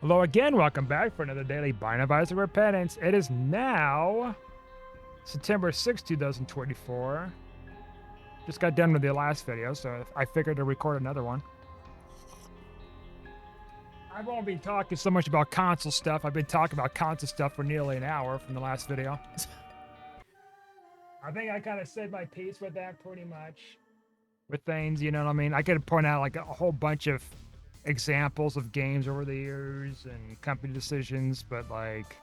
Hello again, welcome back for another daily Binding of Repentance. It is now September 6th, 2024. Just got done with the last video, so I figured to record another one. I won't be talking so much about console stuff. I've been talking about console stuff for nearly an hour from the last video. I think I kind of said my piece with that pretty much. With things, you know what I mean? I could point out like a whole bunch of examples of games over the years and company decisions, but like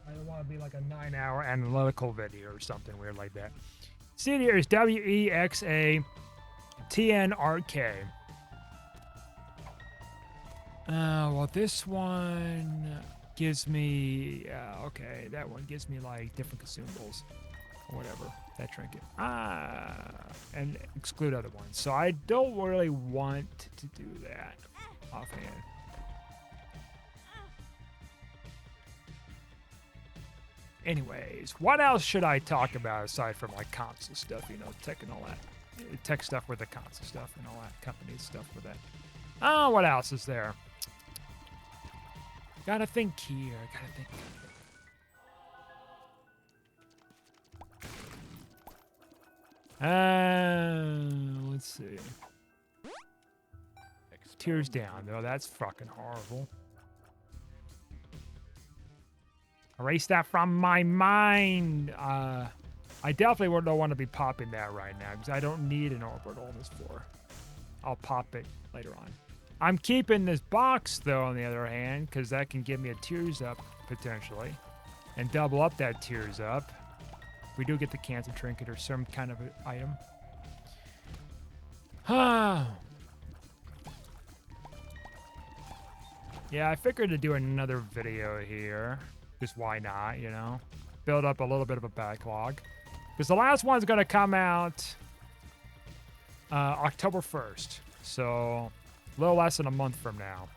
I don't want to be like a 9-hour analytical video or something weird like that. See here is WEXATNRK. Well, this one gives me okay, that one gives me like different consumables or whatever. That trinket. And exclude other ones. So I don't really want to do that offhand. Anyways, what else should I talk about aside from like console stuff, you know, tech and all that? Tech stuff with the console stuff and all that, company stuff with that. Oh, what else is there? Gotta think here, gotta think. Let's see. Tears down, though. That's fucking horrible. Erase that from my mind. I definitely don't want to be popping that right now because I don't need an orbital on this floor. I'll pop it later on. I'm keeping this box, though, on the other hand, because that can give me a tears up, potentially, and double up that tears up. We do get the cancer trinket or some kind of item. Yeah, I figured to do another video here. Just why not, you know? Build up a little bit of a backlog. Because the last one's going to come out October 1st. So, a little less than a month from now.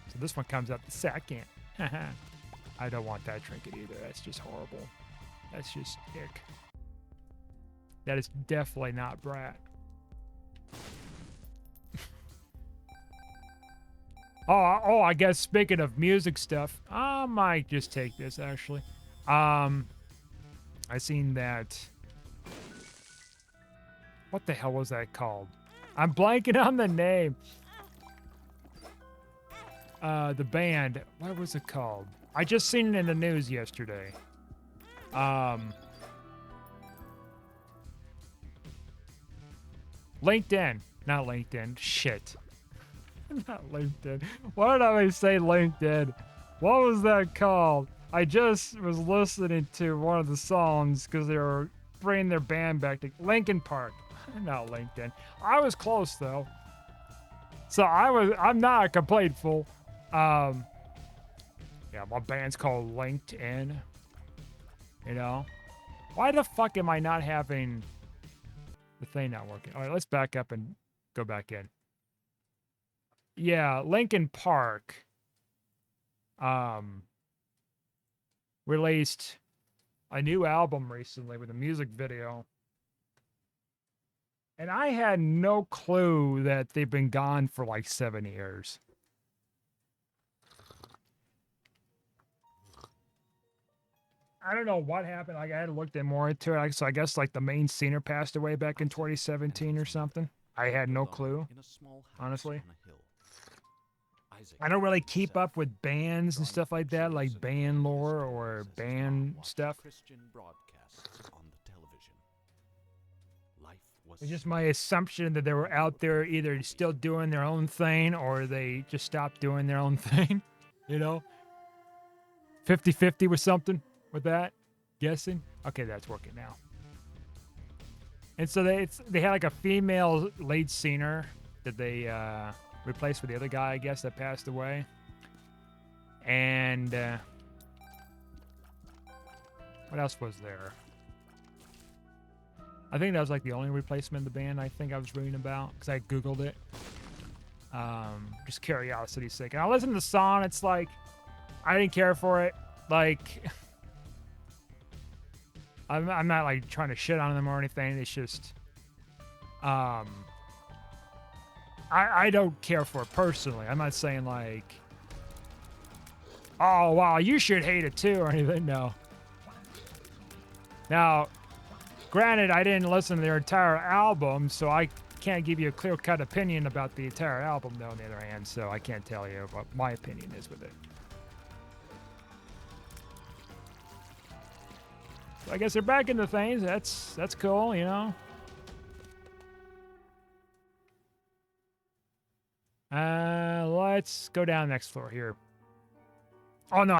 So this one comes out the 2nd. I don't want that trinket either. That's just horrible. That's just ick. That is definitely not Brat. I guess speaking of music stuff, I might just take this actually. I seen that. What the hell was that called? I'm blanking on the name. The band. What was it called? I just seen it in the news yesterday. LinkedIn. Not LinkedIn. Shit. Not LinkedIn. Why did I always say LinkedIn? What was that called? I just was listening to one of the songs because they were bringing their band back to Linkin Park. Not LinkedIn. I was close though. So I'm not a complete fool. Yeah, my band's called LinkedIn. You know? Why the fuck am I not having the thing not working? All right, let's back up and go back in. Yeah, Linkin Park released a new album recently with a music video. And I had no clue that they've been gone for like 7 years. I don't know what happened. Like I had looked more into it. So I guess like the main singer passed away back in 2017 or something. I had no clue, honestly. I don't really keep up with bands and stuff like that, like band lore or band stuff. It's just my assumption that they were out there either still doing their own thing or they just stopped doing their own thing, you know? 50-50 with something with that, guessing. Okay, that's working now. And so they had like a female lead singer that they replaced with the other guy, I guess, that passed away. And what else was there? I think that was like the only replacement of the band I think I was reading about because I Googled it. Just curiosity's sake. And I listened to the song. It's like, I didn't care for it. Like, I'm not like trying to shit on them or anything. It's just, I don't care for it personally. I'm not saying like, oh wow, you should hate it too or anything. No. Now, granted, I didn't listen to their entire album, so I can't give you a clear-cut opinion about the entire album, though, on the other hand, so I can't tell you what my opinion is with it. So I guess they're back into things. That's cool, you know? Let's go down next floor here. Oh, no.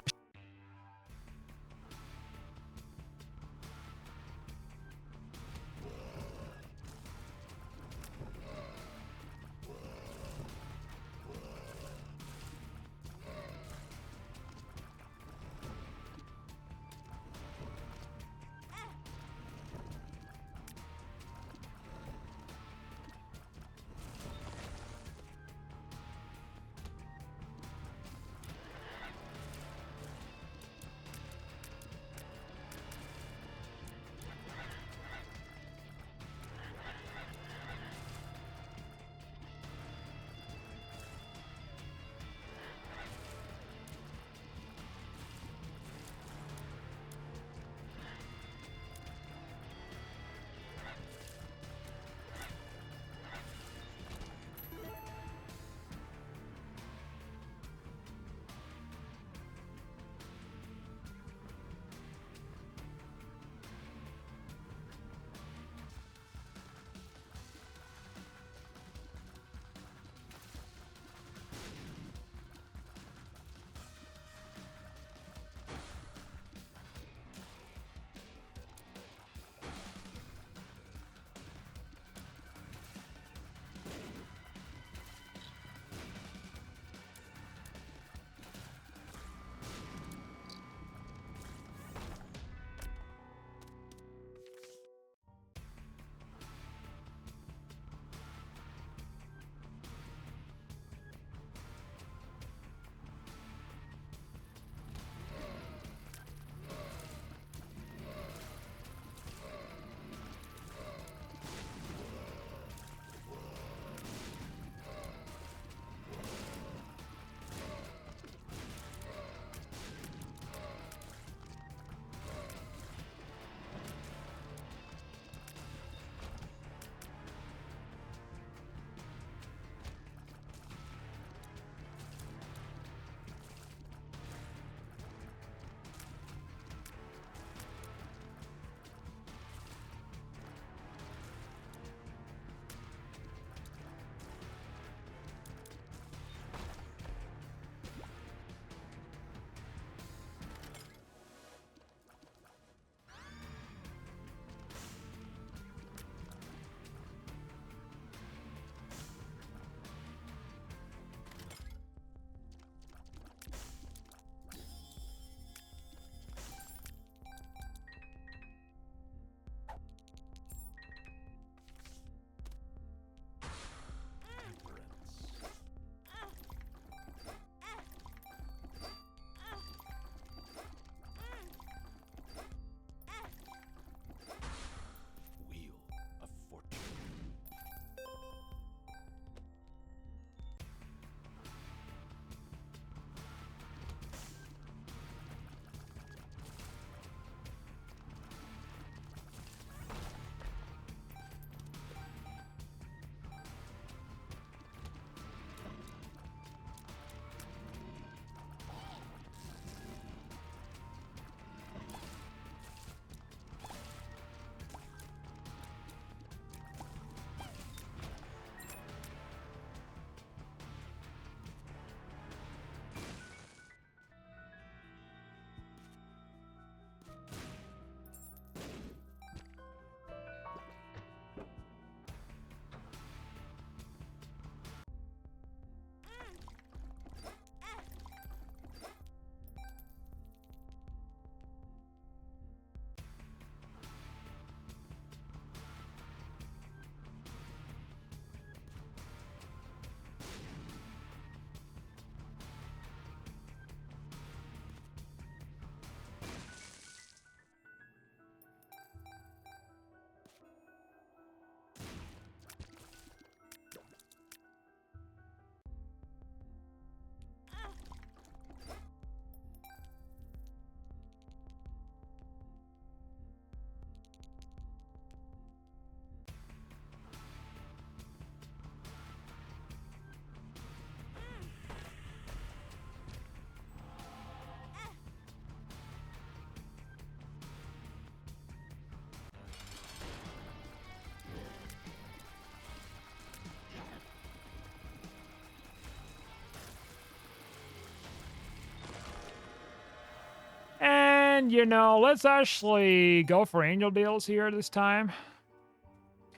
And, you know, let's actually go for angel deals here this time.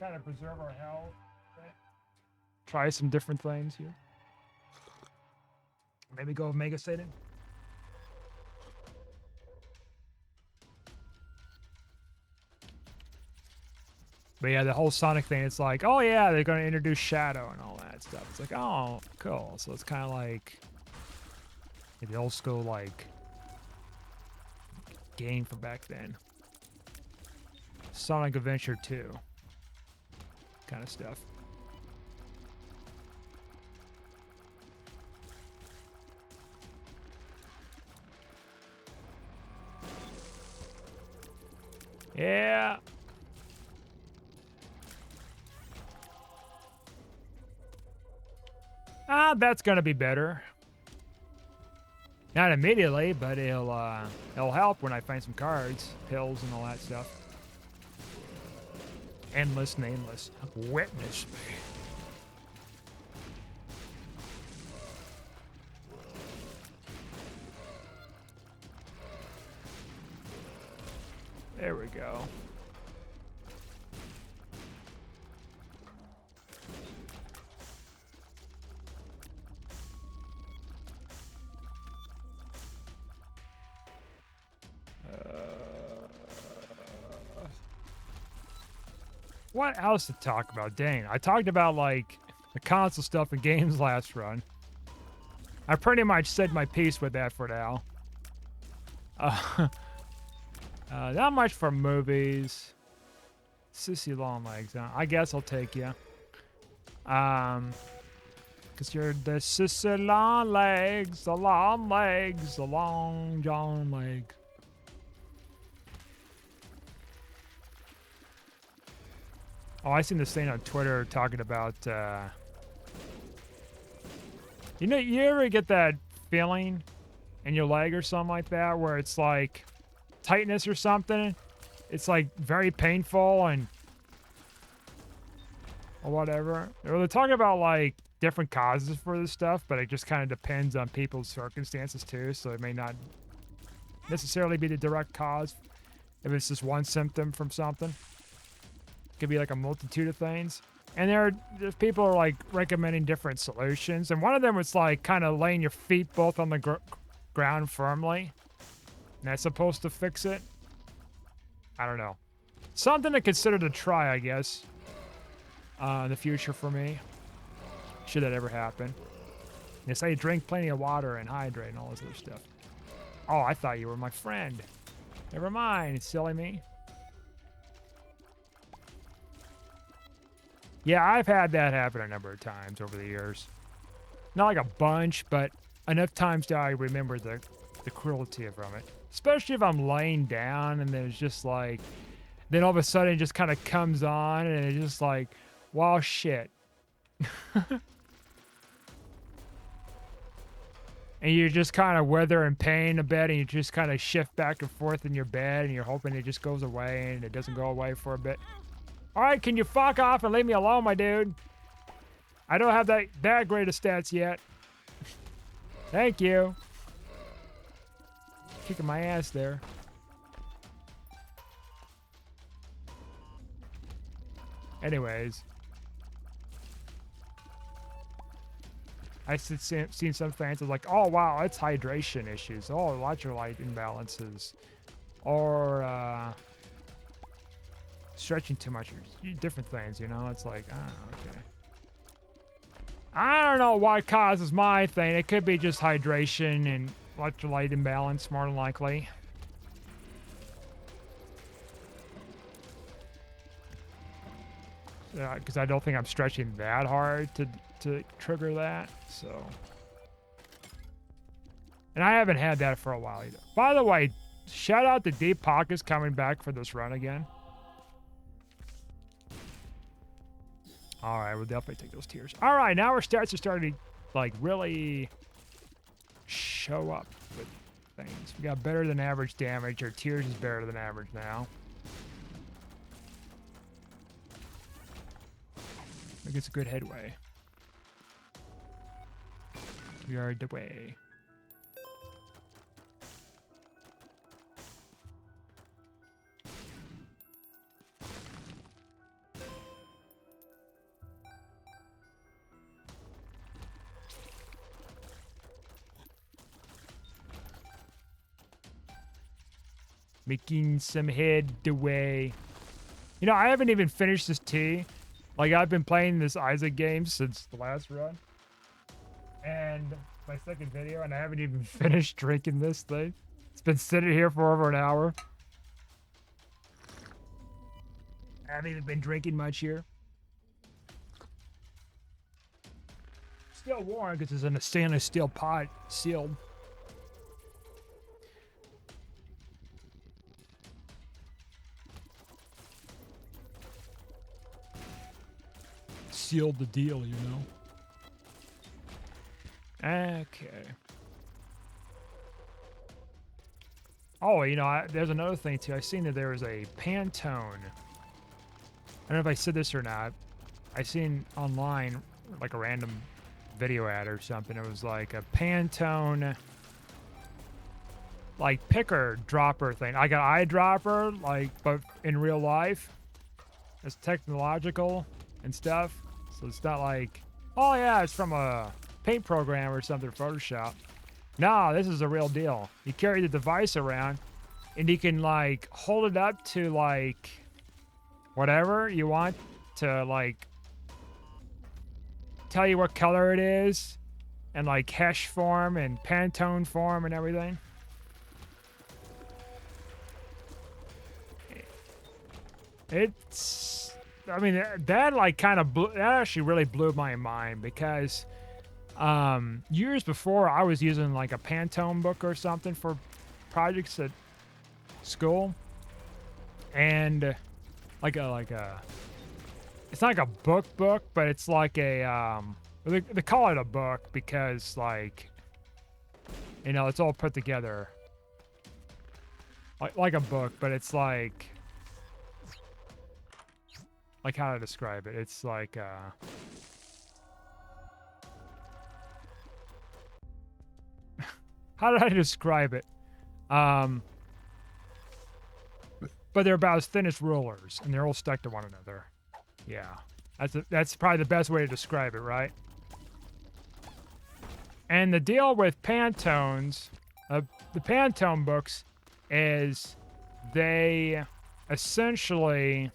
Kind of preserve our health. Try some different things here. Maybe go with Mega Satan. But yeah, the whole Sonic thing, it's like, oh yeah, they're going to introduce Shadow and all that stuff. It's like, oh, cool. So it's kind of like the old school, like, game from back then. Sonic Adventure 2 kind of stuff. Yeah. That's gonna be better. Not immediately, but it'll help when I find some cards, pills, and all that stuff. Endless, nameless. Witness me. There we go. What else to talk about? Dang, I talked about like the console stuff and games last run. I pretty much said my piece with that for now. Not much for movies. Sissy long legs. I guess I'll take you. Cause you're the sissy long legs, the long legs, the long John legs. Oh, I seen this thing on Twitter talking about, you know, you ever get that feeling in your leg or something like that where it's like tightness or something? It's like very painful and or whatever. They're talking about like different causes for this stuff, but it just kind of depends on people's circumstances too. So it may not necessarily be the direct cause if it's just one symptom from something. Could be like a multitude of things. And there's people are like recommending different solutions. And one of them was like kind of laying your feet both on the ground firmly. And that's supposed to fix it. I don't know. Something to consider to try, I guess. In the future for me. Should that ever happen. They say drink plenty of water and hydrate and all this other stuff. Oh, I thought you were my friend. Never mind, silly me. Yeah, I've had that happen a number of times over the years. Not like a bunch, but enough times that I remember the cruelty from it. Especially if I'm laying down and there's just like, then all of a sudden it just kind of comes on and it's just like, well, shit. And you're just kind of weathering pain a bit and you just kind of shift back and forth in your bed and you're hoping it just goes away and it doesn't go away for a bit. All right, can you fuck off and leave me alone, my dude? I don't have that great of stats yet. Thank you. Kicking my ass there. Anyways. I've seen some fans are like, oh, wow, it's hydration issues. Oh, electrolyte imbalances. Or, stretching too much, different things, you know? It's like, okay. I don't know what causes my thing. It could be just hydration and electrolyte imbalance, more than likely. Because I don't think I'm stretching that hard to trigger that, so. And I haven't had that for a while either. By the way, shout out to Deep Pockets coming back for this run again. All right, we'll definitely take those tears. All right, now our stats are starting to, like, really show up with things. We got better than average damage. Our tears is better than average now. I think it's a good headway. We are the way. Making some headway. You know, I haven't even finished this tea. Like, I've been playing this Isaac game since the last run. And my second video, and I haven't even finished drinking this thing. It's been sitting here for over an hour. I haven't even been drinking much here. Still warm because it's in a stainless steel pot, sealed. Sealed the deal, you know. Okay. Oh, you know, there's another thing too. I seen that there was a Pantone. I don't know if I said this or not. I seen online like a random video ad or something. It was like a Pantone, like picker dropper thing. I got eyedropper, like, but in real life, it's technological and stuff. So it's not like, oh yeah, it's from a paint program or something, Photoshop. No, this is a real deal. You carry the device around and you can like hold it up to like whatever you want to like tell you what color it is and like hash form and Pantone form and everything. It's, I mean, that like kind of that actually really blew my mind because years before I was using like a Pantone book or something for projects at school, and like a it's not like a book, but it's like a they call it a book because like, you know, it's all put together like a book, but it's like how to describe it. It's like how did I describe it? But they're about as thin as rulers, and they're all stuck to one another. Yeah, that's probably the best way to describe it, right? And the deal with Pantones, the Pantone books, is they essentially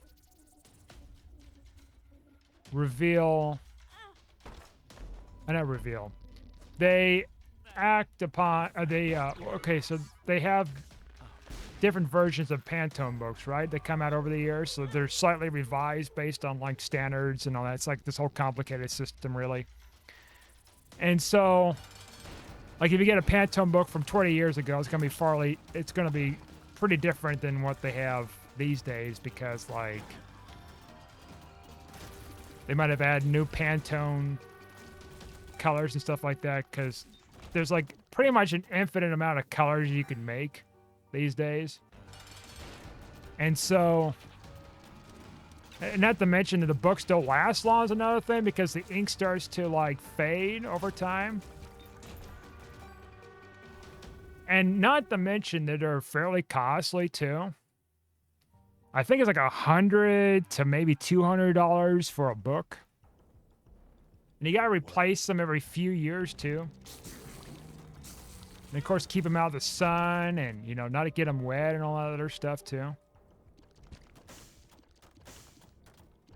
they act upon, okay, so they have different versions of Pantone books, right? They come out over the years, so they're slightly revised based on like standards and all that. It's like this whole complicated system, really. And so, like if you get a Pantone book from 20 years ago, it's gonna be pretty different than what they have these days because like they might have added new Pantone colors and stuff like that because there's like pretty much an infinite amount of colors you can make these days. And so, and not to mention that the books don't last long is another thing because the ink starts to like fade over time. And not to mention that they're fairly costly too. I think it's like $100 to maybe $200 for a book. And you gotta replace them every few years too. And of course, keep them out of the sun and, you know, not to get them wet and all that other stuff too.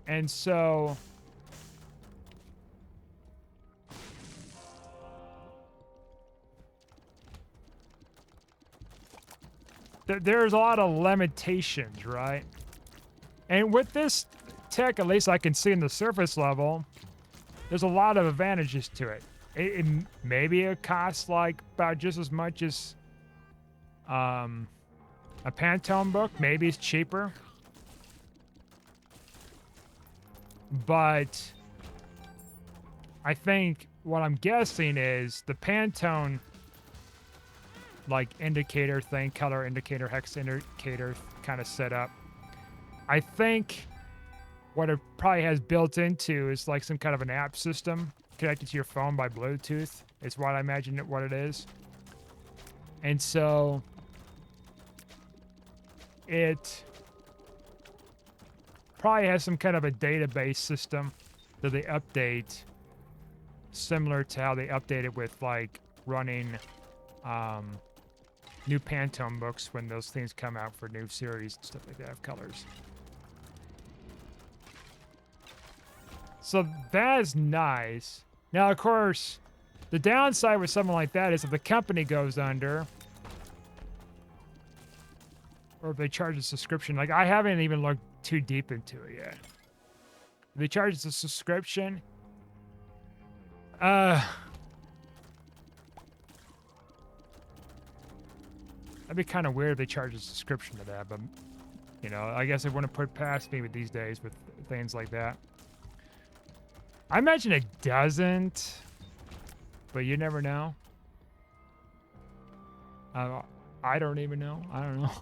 And so, there's a lot of limitations, right? And with this tech, at least I can see in the surface level, there's a lot of advantages to it. Maybe it costs like about just as much as a Pantone book. Maybe it's cheaper. But I think what I'm guessing is the Pantone like indicator thing, color indicator, hex indicator kind of setup. I think what it probably has built into is like some kind of an app system connected to your phone by Bluetooth. Is what I imagine what it is. And so it probably has some kind of a database system that they update, similar to how they update it with like running new Pantone books when those things come out for new series and stuff like that have colors. So that is nice. Now, of course, the downside with something like that is if the company goes under, or if they charge a subscription, like I haven't even looked too deep into it yet. If they charge a subscription, that'd be kind of weird if they charge a subscription to that, but you know, I guess it wouldn't put past me with these days with things like that. I imagine it doesn't, but you never know. I don't even know. I don't know.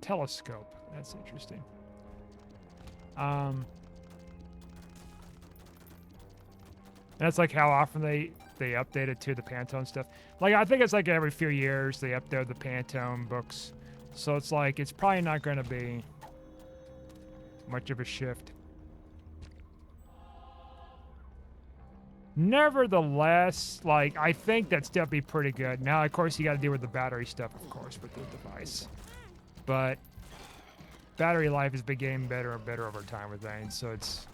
Telescope. That's interesting. That's like how often they update it to the Pantone stuff. Like I think it's like every few years they update the Pantone books. So it's like it's probably not going to be much of a shift. Nevertheless, like I think that's definitely pretty good. Now, of course, you got to deal with the battery stuff, of course, with the device. But battery life has been getting better and better over time with things, so it's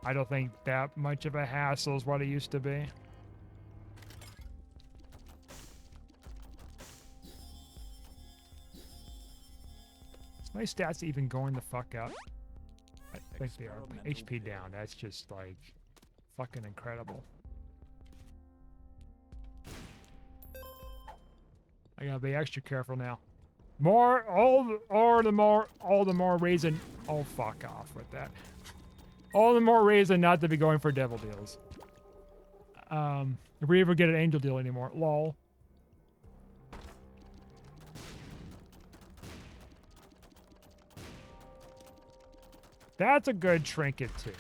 I don't think that much of a hassle is what it used to be. Is my stats even going the fuck up? I think they are. HP down. That's just like fucking incredible. I gotta be extra careful now. All the more reason. Oh, fuck off with that. All the more reason not to be going for devil deals. If we ever get an angel deal anymore, lol. That's a good trinket too.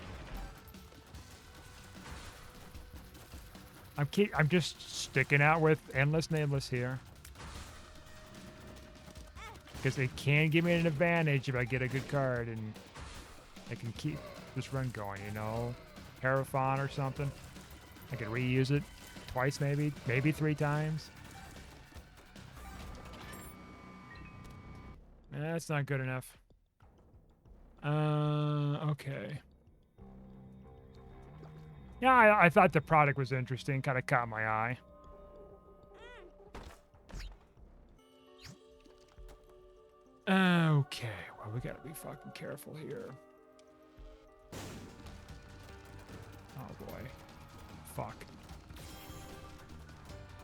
I'm just sticking out with endless nameless here. Because it can give me an advantage if I get a good card and I can keep this run going, you know? Hierophant or something. I could reuse it twice maybe 3 times. That's not good enough. Okay. Yeah, I thought the product was interesting, kind of caught my eye. Okay, well, we gotta be fucking careful here. Oh boy. Fuck.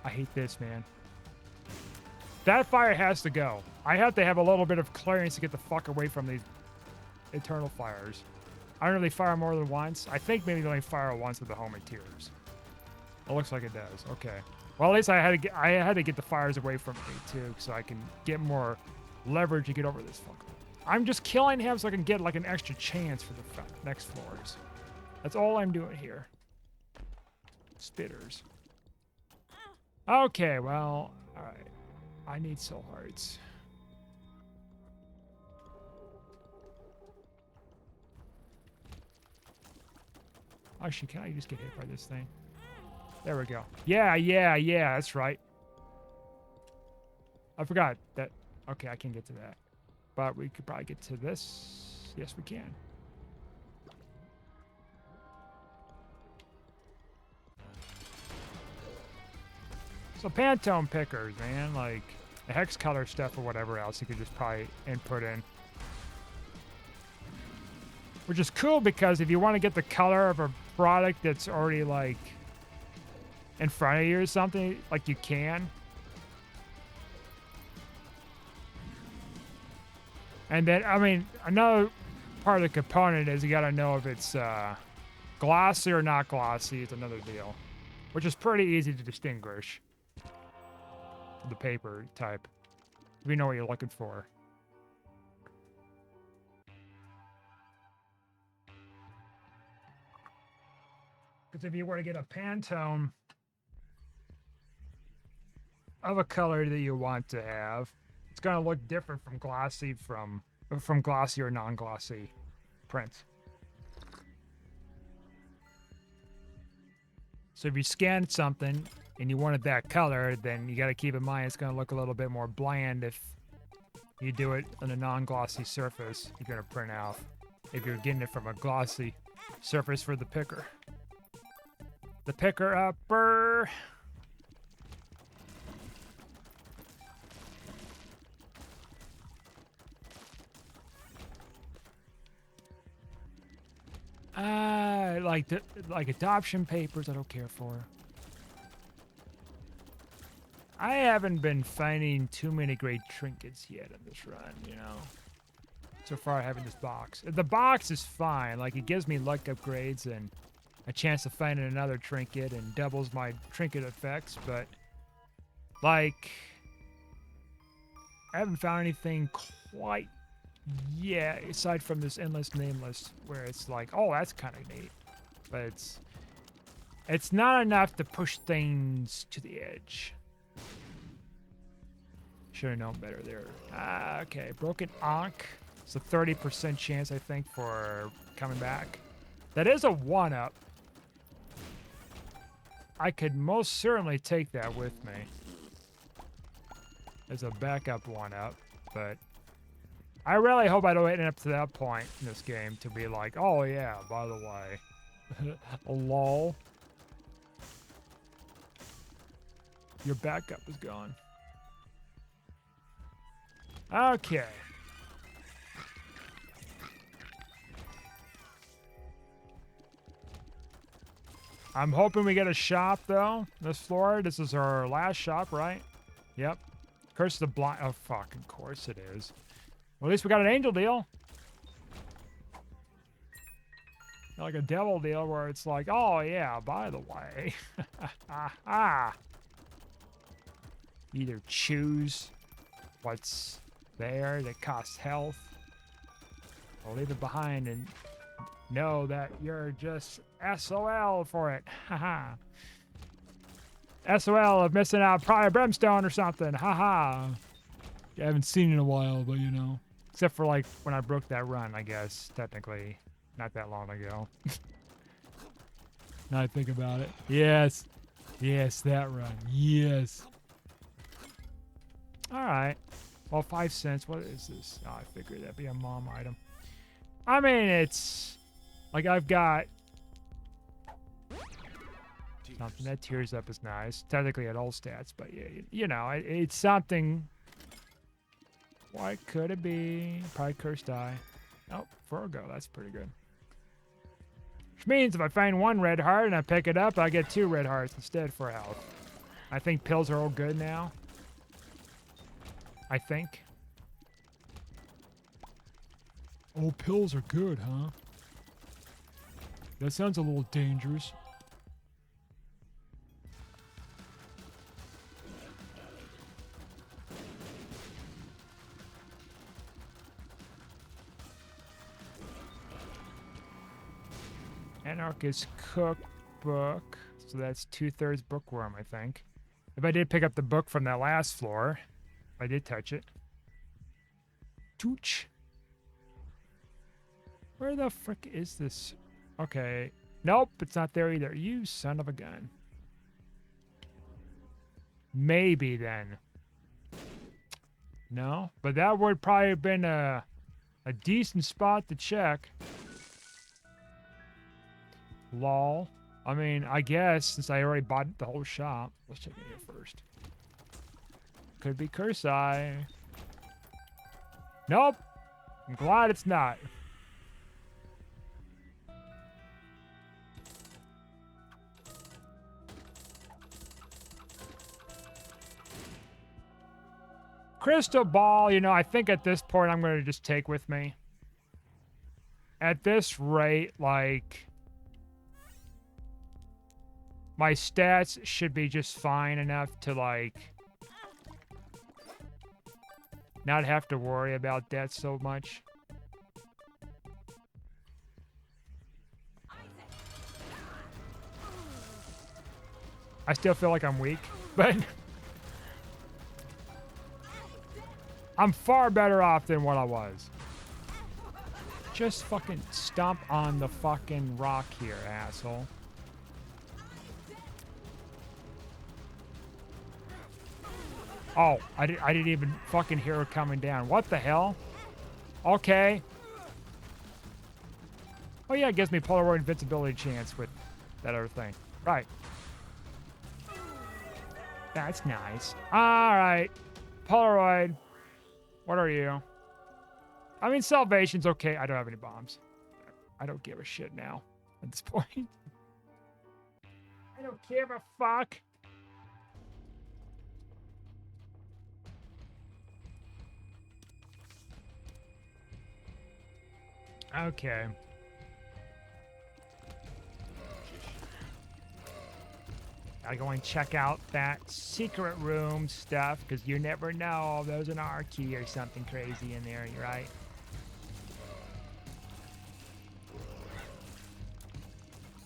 I hate this, man. That fire has to go. I have to have a little bit of clearance to get the fuck away from these eternal fires. I don't know if they fire more than once. I think maybe they only fire once with the home and tears. It looks like it does. Okay. Well, at least I had to get the fires away from me too, so I can get more leverage to get over this fucker. I'm just killing him so I can get like an extra chance for the next floors. That's all I'm doing here. Spitters. Okay, well, all right. I need soul hearts. Actually, can I just get hit by this thing? There we go. Yeah, that's right. I forgot that. Okay, I can get to that. But we could probably get to this. Yes, we can. So Pantone pickers, man, like the hex color stuff or whatever else you could just probably input in. Which is cool because if you want to get the color of a product that's already like in front of you or something, like you can. And then, I mean, another part of the component is you got to know if it's glossy or not glossy. It's another deal, which is pretty easy to distinguish. The paper type, if you know what you're looking for. Because if you were to get a Pantone of a color that you want to have, it's going to look different from glossy or non-glossy prints. So if you scan something and you want it that color, then you got to keep in mind it's going to look a little bit more bland if you do it on a non-glossy surface. You're going to print out if you're getting it from a glossy surface for the picker. The picker upper. Like adoption papers, I don't care for. I haven't been finding too many great trinkets yet in this run, you know. So far, I have in this box. The box is fine. Like, it gives me luck upgrades and a chance of finding another trinket and doubles my trinket effects, but, like, I haven't found anything quite yet, aside from this Endless Nameless, where it's like, oh, that's kind of neat. But it's not enough to push things to the edge. Should have known better there. Okay, Broken Ankh. It's a 30% chance, I think, for coming back. That is a 1-up. I could most certainly take that with me as a backup 1-up, but I really hope I don't end up to that point in this game to be like, oh yeah, by the way. Lol. Your backup is gone. Okay. I'm hoping we get a shop, though, this floor. This is our last shop, right? Yep. Curse of the Blind. Oh, fuck. Of course it is. Well, at least we got an angel deal. Not like a devil deal where it's like, oh, yeah, by the way. Either choose what's there that costs health, or leave it behind and know that you're just SOL for it. Haha. SOL of missing out probably brimstone or something. Haha. I haven't seen it in a while, but you know. Except for like when I broke that run, I guess, technically. Not that long ago. Now I think about it. Yes. Yes, that run. Yes. Alright. Well, 5 cents. What is this? Oh, I figured that'd be a mom item. I mean, it's like I've got something that tears up is nice. Technically at all stats, but yeah, you know, it's something. What could it be? Probably cursed eye. Oh, Virgo. That's pretty good. Which means if I find 1 red heart and I pick it up, I get 2 red hearts instead for health. I think pills are all good now. I think. Oh, pills are good, huh? That sounds a little dangerous. Anarchist Cookbook. So that's 2/3 bookworm, I think. If I did pick up the book from that last floor, I did touch it. Tooch. Where the frick is this? Okay. Nope, it's not there either. You son of a gun. Maybe then. No, but that would probably have been a decent spot to check. Lol. I mean, I guess since I already bought the whole shop, let's check it here first. Could be Curse Eye. Nope. I'm glad it's not. Crystal Ball, you know, I think at this point I'm going to just take with me. At this rate, like, my stats should be just fine enough to, like, not have to worry about that so much. I still feel like I'm weak, but I'm far better off than what I was. Just fucking stomp on the fucking rock here, asshole. Oh, I didn't even fucking hear her coming down. What the hell? Okay. Oh yeah, it gives me Polaroid invincibility chance with that other thing. Right. That's nice. Alright. Polaroid. What are you? I mean, Salvation's okay. I don't have any bombs. I don't give a shit now at this point. I don't give a fuck. Okay. Gotta go and check out that secret room stuff, because you never know. There's an R key or something crazy in there, you're right.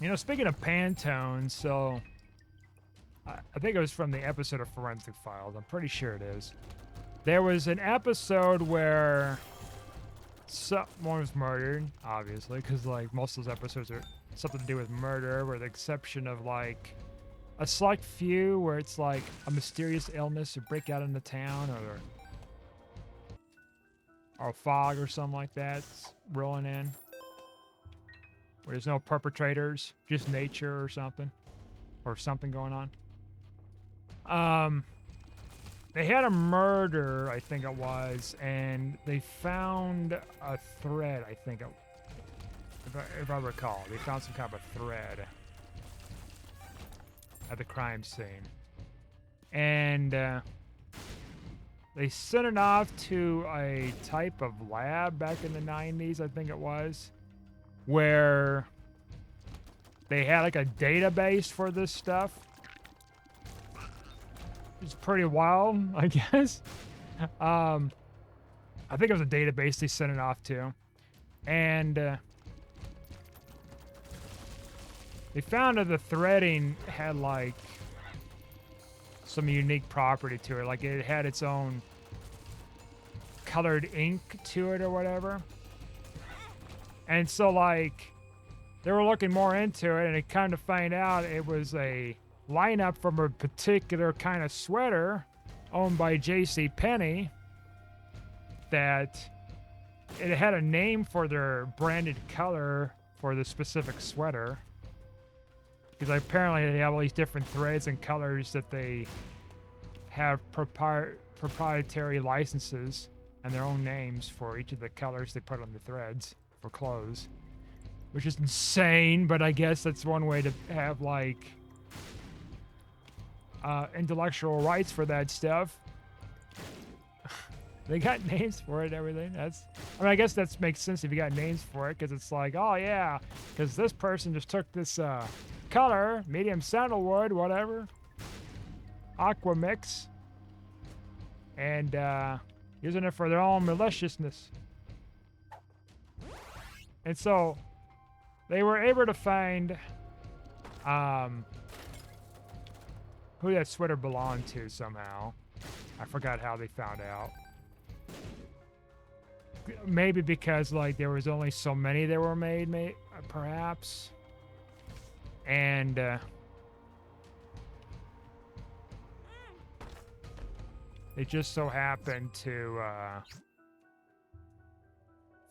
You know, speaking of Pantones, so I think it was from the episode of Forensic Files. I'm pretty sure it is. There was an episode where someone was murdered, obviously, because like most of those episodes are something to do with murder, with the exception of like a select few where it's like a mysterious illness or break out in the town, or a fog or something like that's rolling in, where there's no perpetrators, just nature or something going on. They had a murder, I think it was, and they found a thread, I think, if I recall. They found some kind of a thread at the crime scene. And they sent it off to a type of lab back in the 90s, I think it was, where they had like a database for this stuff. It's pretty wild, I guess. I think it was a database they sent it off to. And they found that the threading had like some unique property to it. Like it had its own colored ink to it or whatever. And so like they were looking more into it, and they kind of find out it was a lineup from a particular kind of sweater owned by J.C. Penney, that it had a name for their branded color for the specific sweater, because apparently they have all these different threads and colors that they have proprietary licenses and their own names for each of the colors they put on the threads for clothes, which is insane, but I guess that's one way to have like intellectual rights for that stuff. They got names for it and everything. I mean, I guess that makes sense if you got names for it, because it's like, oh yeah, because this person just took this color, medium sandalwood, whatever, aqua mix, and using it for their own maliciousness. And so they were able to find who that sweater belonged to somehow. I forgot how they found out. Maybe because like there was only so many that were made, perhaps. And they just so happened to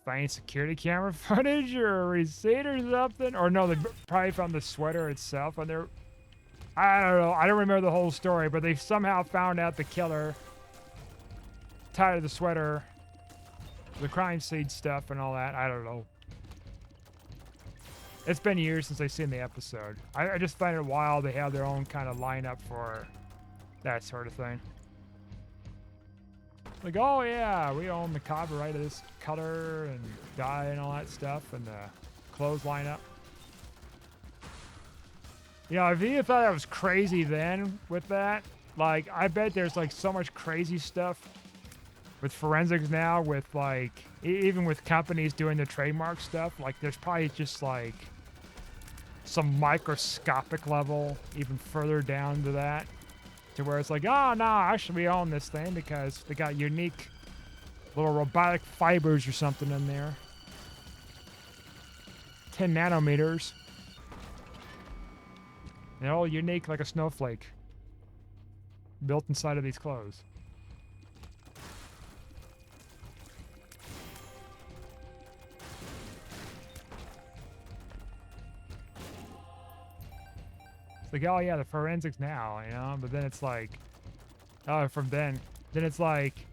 find security camera footage or a receipt or something. Or no, they probably found the sweater itself on their... I don't know. I don't remember the whole story, but they somehow found out the killer tied to the sweater, the crime scene stuff and all that. I don't know. It's been years since I've seen the episode. I just find it wild they have their own kind of lineup for that sort of thing. Like, oh yeah, we own the copyright of this color and dye and all that stuff, and the clothes lineup. You know, if you thought I was crazy then with that, like, I bet there's like so much crazy stuff with forensics now, with like, even with companies doing the trademark stuff, like there's probably just like some microscopic level even further down to that, to where it's like, oh no, actually we own this thing because they got unique little robotic fibers or something in there. 10 nanometers. They're all unique like a snowflake built inside of these clothes. like, oh yeah, the forensics now, you know. But then it's like, oh, from then it's like,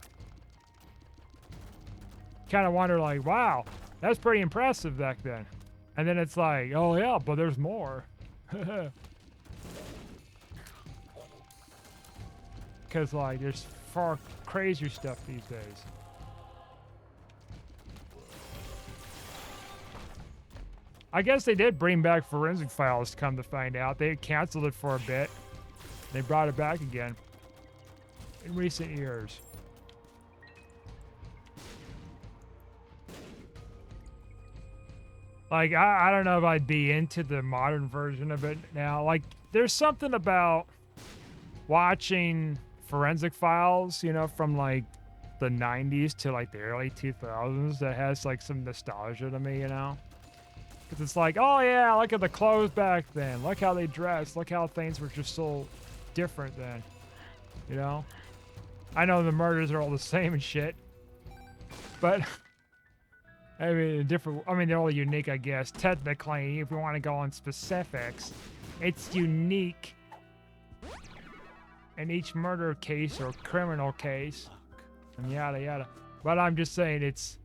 kind of wonder like, wow, that's pretty impressive back then. And then it's like, oh yeah, but there's more. Because like there's far crazier stuff these days. I guess they did bring back forensic files, to come to find out. They canceled it for a bit. They brought it back again in recent years. Like, I don't know if I'd be into the modern version of it now. Like, there's something about watching forensic files, you know, from like the 90s to like the early 2000s that has like some nostalgia to me, you know? Because it's like, oh yeah, look at the clothes back then. Look how they dressed. Look how things were just so different then, you know? I know the murders are all the same and shit, but I mean, they're all unique, I guess. Technically, if we want to go on specifics, it's unique in each murder case or criminal case, and yada yada. But I'm just saying it's...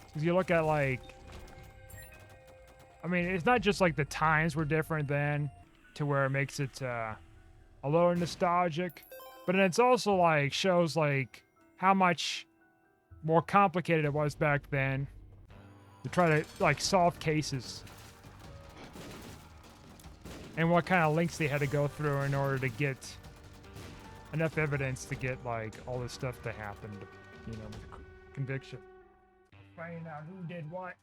Because you look at like... I mean, it's not just like the times were different then, to where it makes it a little nostalgic. But it's also like shows like how much more complicated it was back then to try to like solve cases, and what kind of links they had to go through in order to get enough evidence to get like all this stuff that happened, you know, with conviction. Finding out who did what.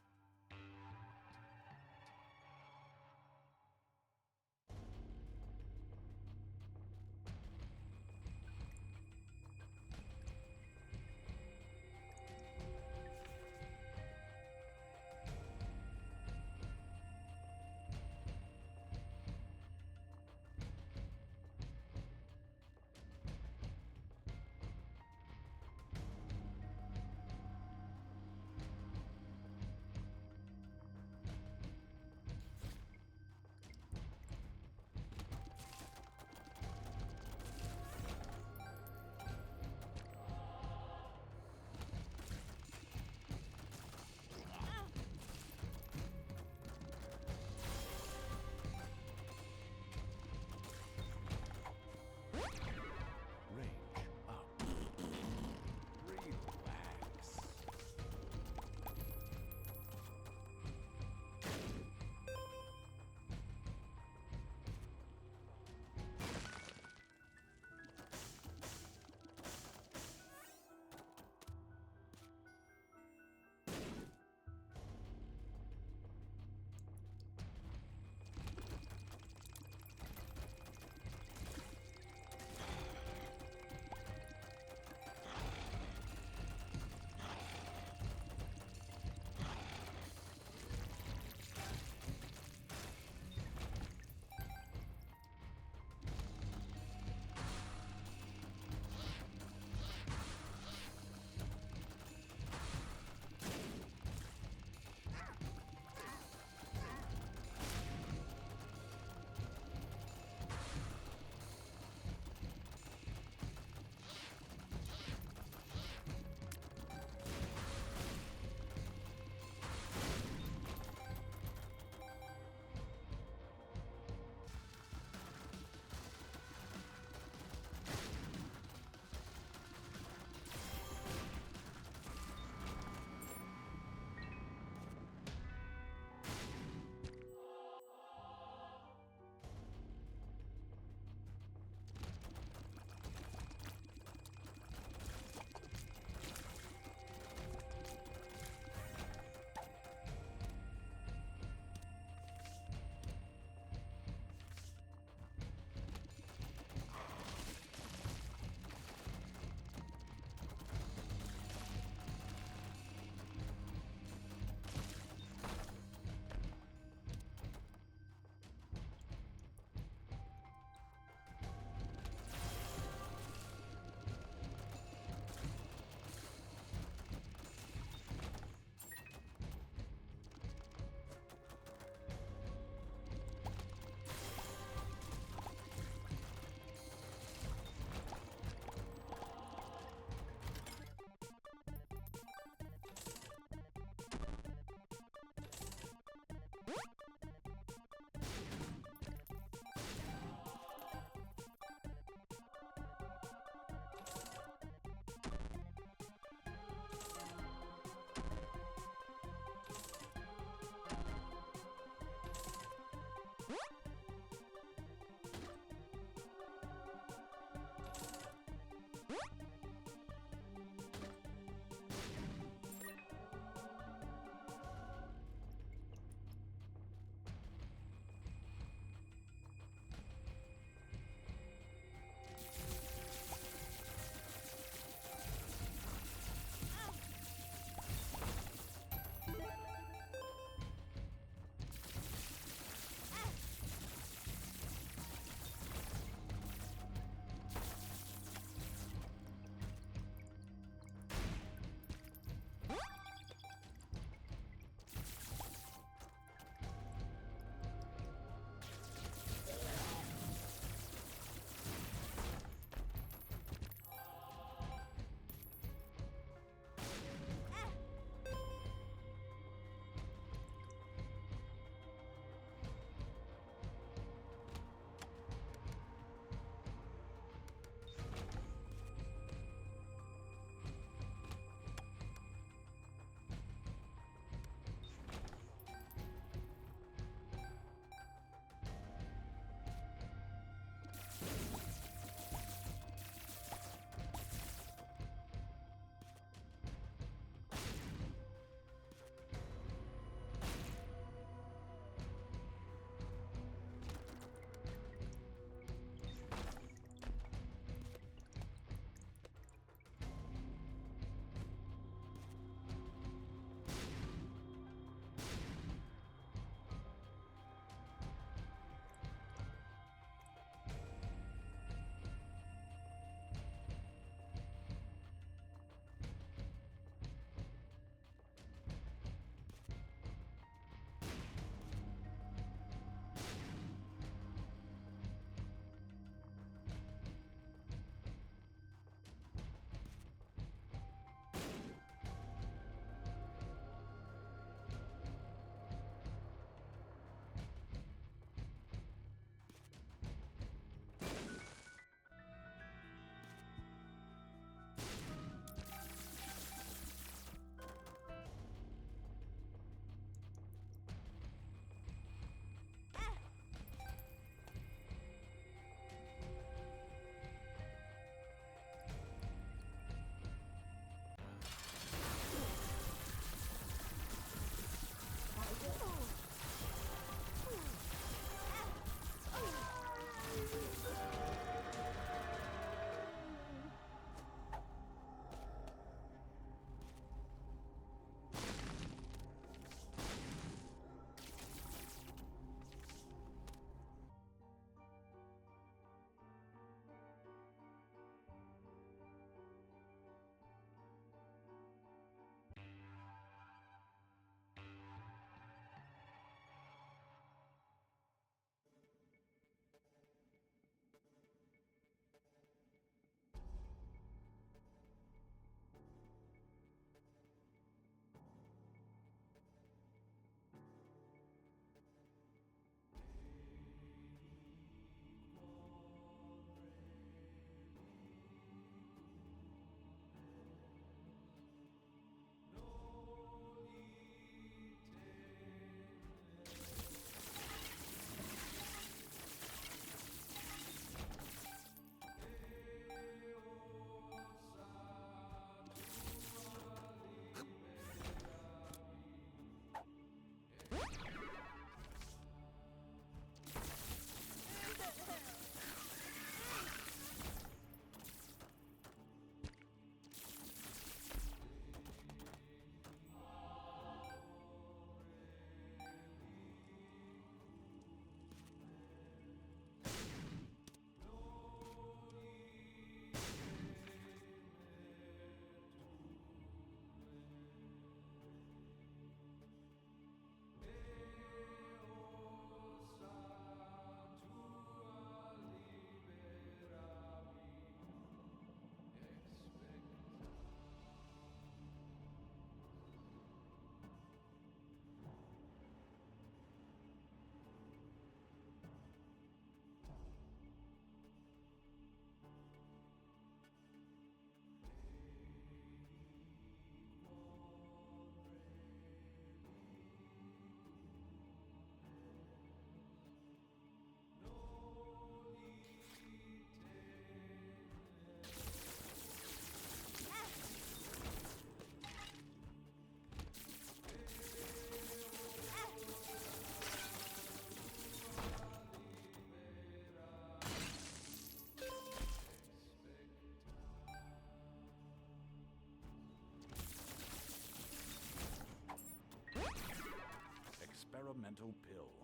experimental pill.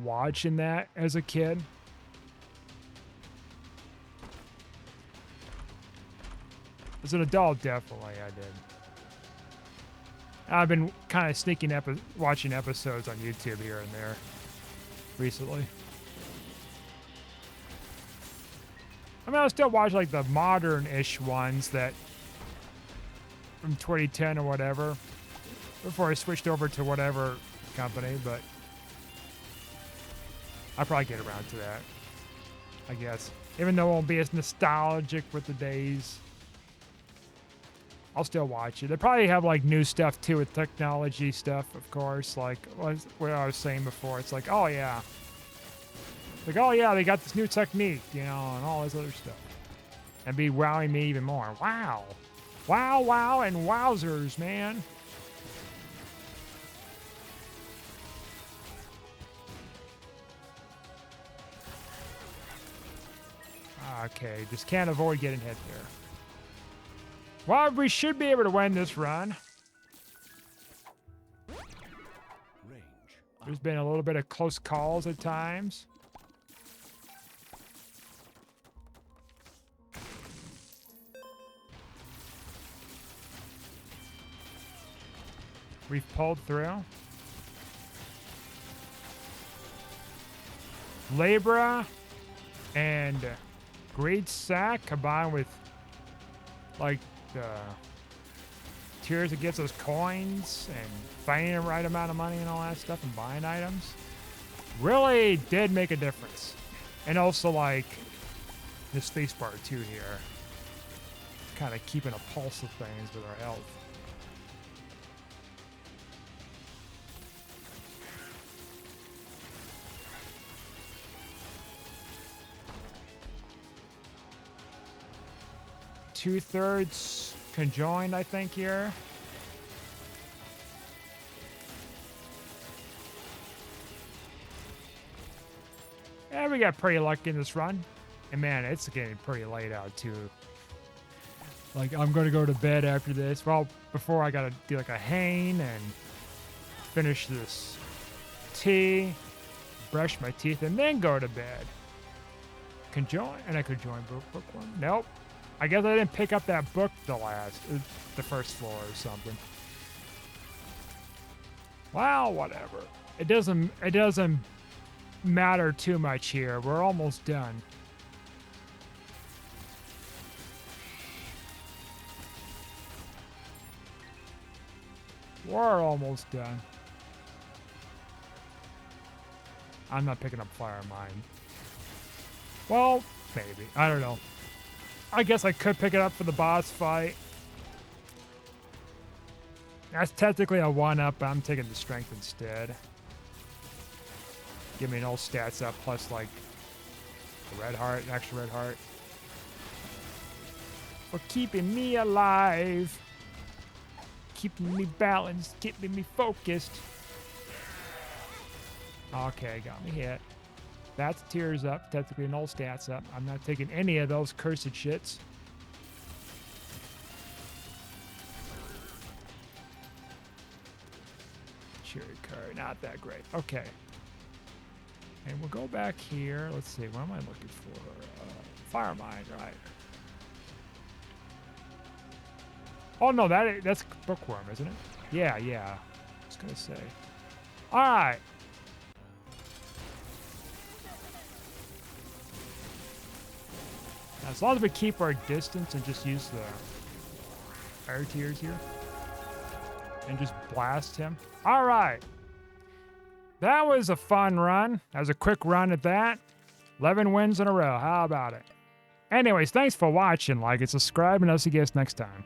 Watching that as a kid. As an adult, definitely I did. I've been kind of watching episodes on YouTube here and there recently. I mean, I'll still watch like the modern-ish ones that from 2010 or whatever before I switched over to whatever company, but I'll probably get around to that, I guess. Even though it won't be as nostalgic with the days. I'll still watch it. They probably have like new stuff too with technology stuff, of course. Like what I was saying before. It's like, oh yeah. Like, oh yeah, they got this new technique, you know, and all this other stuff. And be wowing me even more. Wow. Wow, wow, and wowzers, man. Okay, just can't avoid getting hit there. Well, we should be able to win this run. There's been a little bit of close calls at times. We've pulled through. Labra and Great Sack combined with like the tiers that gets us coins and finding the right amount of money and all that stuff and buying items really did make a difference. And also like the spacebar too here, kind of keeping a pulse of things with our health. Two-thirds conjoined, I think, here. Yeah, we got pretty lucky in this run. And man, it's getting pretty late out too. Like, I'm gonna go to bed after this. Well, before I gotta do like a hang and finish this tea, brush my teeth, and then go to bed. Conjoin, and I could join bookworm. Nope. I guess I didn't pick up that book the first floor or something. Well, whatever. It doesn't matter too much here. We're almost done. We're almost done. I'm not picking up Fire Mine. Well, maybe. I don't know. I guess I could pick it up for the boss fight. That's technically a 1-up, but I'm taking the strength instead. Give me an old stats up, plus like a red heart, an extra red heart. For keeping me alive. Keeping me balanced, keeping me focused. Okay, got me hit. That's tears up, technically an old stats up. I'm not taking any of those cursed shits. Cherry card, not that great. Okay. And we'll go back here. Let's see, what am I looking for? Fire Mine, right. Oh no, that's Bookworm, isn't it? Yeah, I was gonna say. Alright. As long as we keep our distance and just use the air tiers here. And just blast him. Alright. That was a fun run. That was a quick run at that. 11 wins in a row. How about it? Anyways, thanks for watching. Like and subscribe, and I'll see you guys next time.